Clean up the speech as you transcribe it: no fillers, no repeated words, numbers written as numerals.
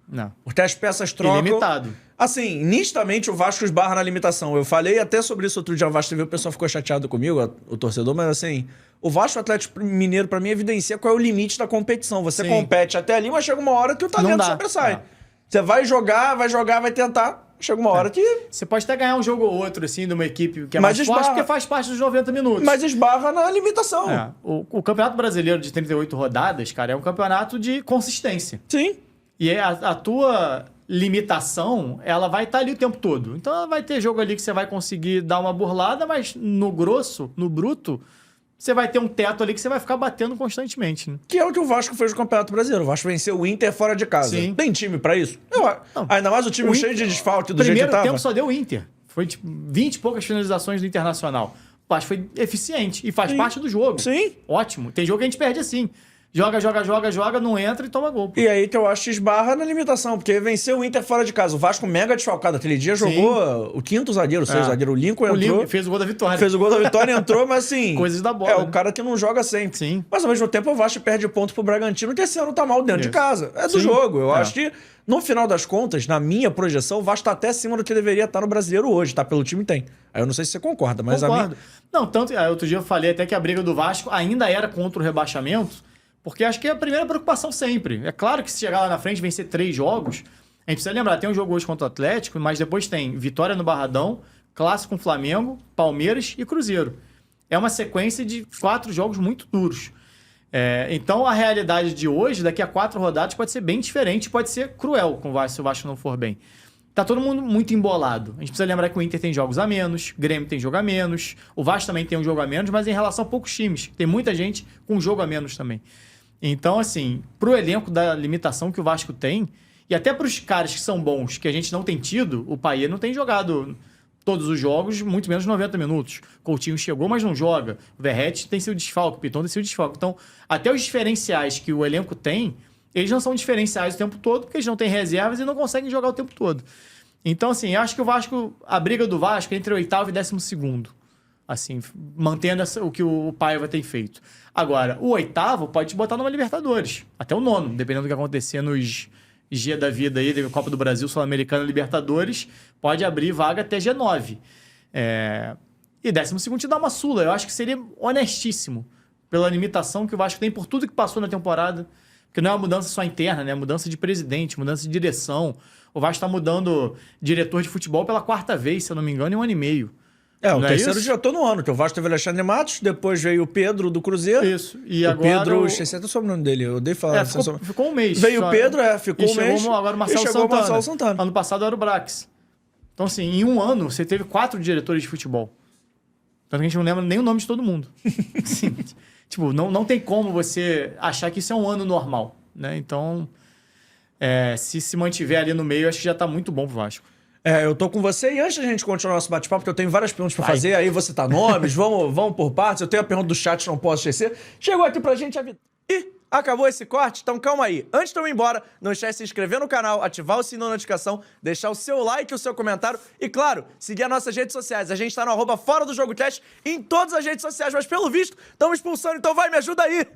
Não. Porque as peças trocam... Ilimitado. Assim, nitidamente o Vasco esbarra na limitação. Eu falei até sobre isso outro dia no Vasco TV, o pessoal ficou chateado comigo, o torcedor, mas assim, o Vasco Atlético Mineiro, pra mim, evidencia qual é o limite da competição. Você compete até ali, mas chega uma hora que o talento sobressai. Você vai jogar, vai tentar, chega uma hora que... Você pode até ganhar um jogo ou outro, assim, de uma equipe que é mais forte, porque faz parte dos 90 minutos. Mas esbarra na limitação. O Campeonato Brasileiro de 38 rodadas, cara, é um campeonato de consistência. Sim. E a tua limitação, ela vai estar ali o tempo todo. Então, vai ter jogo ali que você vai conseguir dar uma burlada, mas no grosso, no bruto, você vai ter um teto ali que você vai ficar batendo constantemente. Né? Que é o que o Vasco fez no Campeonato Brasileiro. O Vasco venceu o Inter fora de casa. Sim. Tem time pra isso? Ainda mais o time cheio de desfalque do jeito que tava. Primeiro tempo só deu o Inter. Foi tipo 20 e poucas finalizações do Internacional. O Vasco foi eficiente e faz parte do jogo. Sim. Ótimo. Tem jogo que a gente perde assim. Joga, não entra e toma gol. Pô. E aí que eu acho que esbarra na limitação, porque venceu o Inter fora de casa. O Vasco mega desfalcado. Aquele dia jogou o quinto zagueiro, o sexto zagueiro. O Lincoln entrou. Fez o gol da vitória. Fez o gol da vitória, entrou, mas assim... Coisas da bola. É o cara que não joga sempre. Sim. Mas ao mesmo tempo o Vasco perde ponto pro Bragantino, que esse ano tá mal dentro de casa. É do jogo. Eu acho que, no final das contas, na minha projeção, o Vasco tá até acima do que deveria estar no Brasileiro hoje, tá? Pelo time tem. Aí eu não sei se você concorda, mas Concordo. a minha... Não, tanto... Outro dia eu falei até que a briga do Vasco ainda era contra o rebaixamento, porque acho que é a primeira preocupação sempre. É claro que se chegar lá na frente e vencer 3 jogos, a gente precisa lembrar, tem um jogo hoje contra o Atlético, mas depois tem vitória no Barradão, clássico com Flamengo, Palmeiras e Cruzeiro. É uma sequência de 4 jogos muito duros. Então a realidade de hoje, daqui a 4 rodadas, pode ser bem diferente, pode ser cruel se o Vasco não for bem. Tá todo mundo muito embolado. A gente precisa lembrar que o Inter tem jogos a menos, o Grêmio tem jogo a menos, o Vasco também tem um jogo a menos, mas em relação a poucos times. Tem muita gente com jogo a menos também. Então, assim, pro elenco da limitação que o Vasco tem, e até pros caras que são bons, que a gente não tem tido, o Payet não tem jogado todos os jogos, muito menos 90 minutos. Coutinho chegou, mas não joga. O Verratti tem seu desfalque, o Piton tem seu desfalque. Então, até os diferenciais que o elenco tem, eles não são diferenciais o tempo todo, porque eles não têm reservas e não conseguem jogar o tempo todo. Então, assim, eu acho que a briga do Vasco é entre o 8º e 12º. Assim, mantendo o que o Paiva tem feito. Agora, o 8º pode te botar numa Libertadores. Até o 9º, dependendo do que acontecer nos G da vida aí, da Copa do Brasil, Sul-Americana, Libertadores, pode abrir vaga até G9. E 12º te dá uma Sula. Eu acho que seria honestíssimo pela limitação que o Vasco tem por tudo que passou na temporada. Porque não é uma mudança só interna, né? É mudança de presidente, mudança de direção. O Vasco está mudando diretor de futebol pela 4ª vez, se eu não me engano, em 1 ano e meio. O terceiro diretor no ano, que o Vasco teve o Alexandre Matos, depois veio o Pedro do Cruzeiro. Isso. E o agora Pedro, esqueci até o sobrenome dele, eu odeio falar. Ficou um mês. Veio o Pedro, ficou um mês. Agora o Marcelo Santana. Ano passado era o Brax. Então, assim, em 1 ano, você teve 4 diretores de futebol. Tanto que a gente não lembra nem o nome de todo mundo. Assim, tipo, não tem como você achar que isso é um ano normal, né? Então, se mantiver ali no meio, acho que já tá muito bom pro Vasco. Eu tô com você. E antes da gente continuar nosso bate-papo, porque eu tenho várias perguntas pra fazer, aí você tá nomes, vamos por partes. Eu tenho a pergunta do chat, não posso esquecer. Chegou aqui pra gente a Vitória. Ih, acabou esse corte? Então calma aí. Antes de eu ir embora, não esquece de se inscrever no canal, ativar o sininho da notificação, deixar o seu like, o seu comentário e, claro, seguir as nossas redes sociais. A gente tá no @ForaDoJogoCast em todas as redes sociais, mas pelo visto, estamos expulsando, então vai, me ajuda aí!